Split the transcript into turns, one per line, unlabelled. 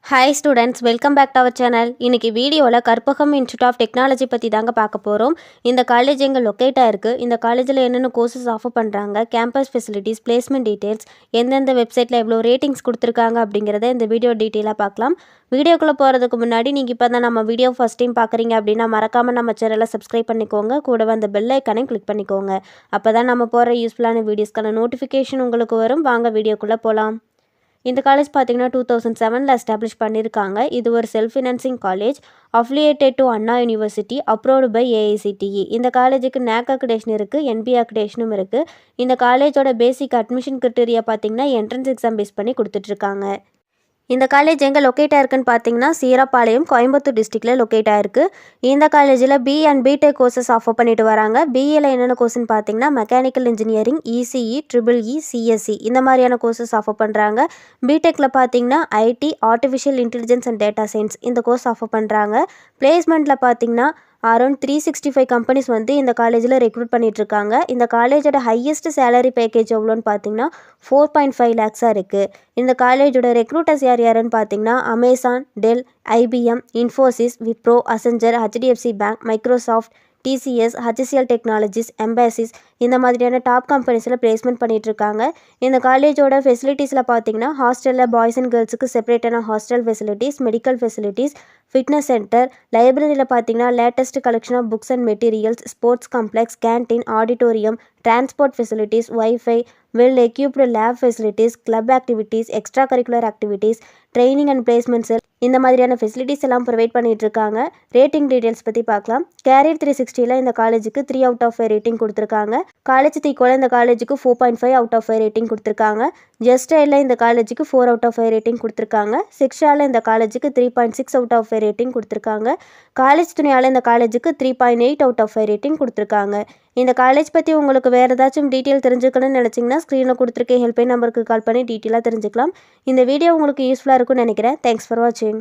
Hi students, welcome back to our channel. இன்றைக்கி வீடியோவில் Karpagam institute of technology பற்றி தாங்க பார்க்க போகிறோம். இந்த காலேஜ் எங்கே லொக்கேட் ஆகிருக்கு, இந்த காலேஜில் என்னென்ன கோர்சஸ் ஆஃபர் பண்ணுறாங்க, கேம்பஸ் ஃபெசிலிட்டிஸ், பிளேஸ்மெண்ட் டீட்டெயில்ஸ், எந்தெந்த வெப்சைட்டில் எவ்வளோ ரேட்டிங்ஸ் கொடுத்துருக்காங்க அப்படிங்கிறத இந்த வீடியோ டீட்டெயிலாக பார்க்கலாம். வீடியோக்குள்ளே போகிறதுக்கு முன்னாடி நீங்கள் இப்போ தான் நம்ம வீடியோ ஃபஸ்ட் டைம் பார்க்குறீங்க அப்படின்னா மறக்காமல் நம்ம சேனலை சப்ஸ்கிரைப் பண்ணிக்கோங்க. கூடவே அந்த பெல் ஐக்கானையும் கிளிக் பண்ணிக்கோங்க. அப்போ தான் நம்ம போகிற யூஸ்ஃபுல்லான வீடியோஸ்க்கான நோட்டிஃபிகேஷன் உங்களுக்கு வரும். வாங்க வீடியோக்குள்ளே போகலாம். இந்த காலேஜ் பார்த்தீங்கன்னா 2007 எஸ்டாப்ளிஷ் பண்ணியிருக்காங்க. இது ஒரு self financing college, affiliated to Anna university, approved by AICTE. இந்த காலேஜுக்கு NAC அக்ரிடேஷன் இருக்குது, NB அக்ரிடேஷனும் இருக்குது. இந்த காலேஜோட பேசிக் அட்மிஷன் கிரிட்டீரியா பார்த்தீங்கன்னா என்ட்ரன்ஸ் எக்ஸாம் பேஸ் பண்ணி கொடுத்துட்ருக்காங்க. இந்த காலேஜ் எங்கே லொக்கேட் ஆயிருக்குன்னு பார்த்தீங்கன்னா சீராப்பாளையம், கோயம்புத்தூர் டிஸ்ட்ரிக்டில் லொக்கேட் ஆயிருக்கு. இந்த காலேஜில் BE and BTech courses offer பண்ணிட்டு வராங்க. BEல என்னென்ன கோர்ஸ்னு பார்த்தீங்கன்னா mechanical engineering, ECE, EEE, CSE இந்த மாதிரியான கோர்சஸ் ஆஃபர் பண்ணுறாங்க. BTechல பார்த்தீங்கன்னா IT, artificial intelligence and data science இந்த கோர்ஸ் ஆஃபர் பண்ணுறாங்க. பிளேஸ்மெண்ட்டில் பார்த்தீங்கன்னா அரௌண்ட் 365 கம்பெனிஸ் வந்து இந்த காலேஜில் ரெக்ரூட் பண்ணிகிட்ருக்காங்க. இந்த காலேஜோட ஹையஸ்ட் சேலரி பேக்கேஜ் எவ்வளோன்னு பார்த்தீங்கன்னா 4.5 lakhs இருக்குது. இந்த காலேஜோட ரெக்ரூட்டர்ஸ் யாருன்னு பார்த்தீங்கன்னா Amazon, Dell, IBM, Infosys, Wipro, Accenture, HDFC bank, Microsoft, TCS, HCL technologies, Mphasis இந்த மாதிரியான டாப் கம்பெனிஸில் பிளேஸ்மெண்ட் பண்ணிகிட்ருக்காங்க. இந்த காலேஜோட ஃபெசிலிட்டிஸில் பார்த்தீங்கன்னா ஹாஸ்டலில் பாய்ஸ் அண்ட் கேர்ள்ஸுக்கு செப்பரேட்டான hostel facilities, medical facilities, fitness centre, லைப்ரரியில் பார்த்தீங்கன்னா latest collection of books and materials, sports complex, canteen, auditorium, transport facilities, wifi, well equipped lab facilities, club activities, extra curricular activities, training and placements இந்த மாதிரியான facilities எல்லாம் provide பண்ணிட்டு இருக்காங்க. Rating details பற்றி பார்க்கலாம். Carrier 360ல் இந்த காலேஜுக்கு 3 out of 5 ரேட்டிங் கொடுத்துருக்காங்க. காலேஜ் தீக்கோல இந்த காலேஜுக்கு 4.5 out of 5 ரேட்டிங் கொடுத்துருக்காங்க. ஜஸ்டைலில் இந்த காலேஜுக்கு 4 out of 5 ரேட்டிங் கொடுத்துருக்காங்க. சிக்ஷாவில் இந்த காலேஜுக்கு 3.6 out of 5 ரேட்டிங் கொடுத்துருக்காங்க. காலேஜ் துணையால் இந்த காலேஜுக்கு 3.8 out of 5 ரேட்டிங் கொடுத்துருக்காங்க. இந்த காலேஜ் பற்றி உங்களுக்கு வேறு ஏதாச்சும் டீட்டெயில் தெரிஞ்சுக்கணும்னு நினச்சிங்கன்னா ஸ்க்ரீனில் கொடுத்துருக்க ஹெல்ப்லைன் நம்பருக்கு கால் பண்ணி டீட்டெயிலாக தெரிஞ்சுக்கலாம். இந்த வீடியோ உங்களுக்கு யூஸ்ஃபுல்லாக இருக்கும்னு நினைக்கிறேன். தேங்க்ஸ் ஃபார் வாட்சிங்.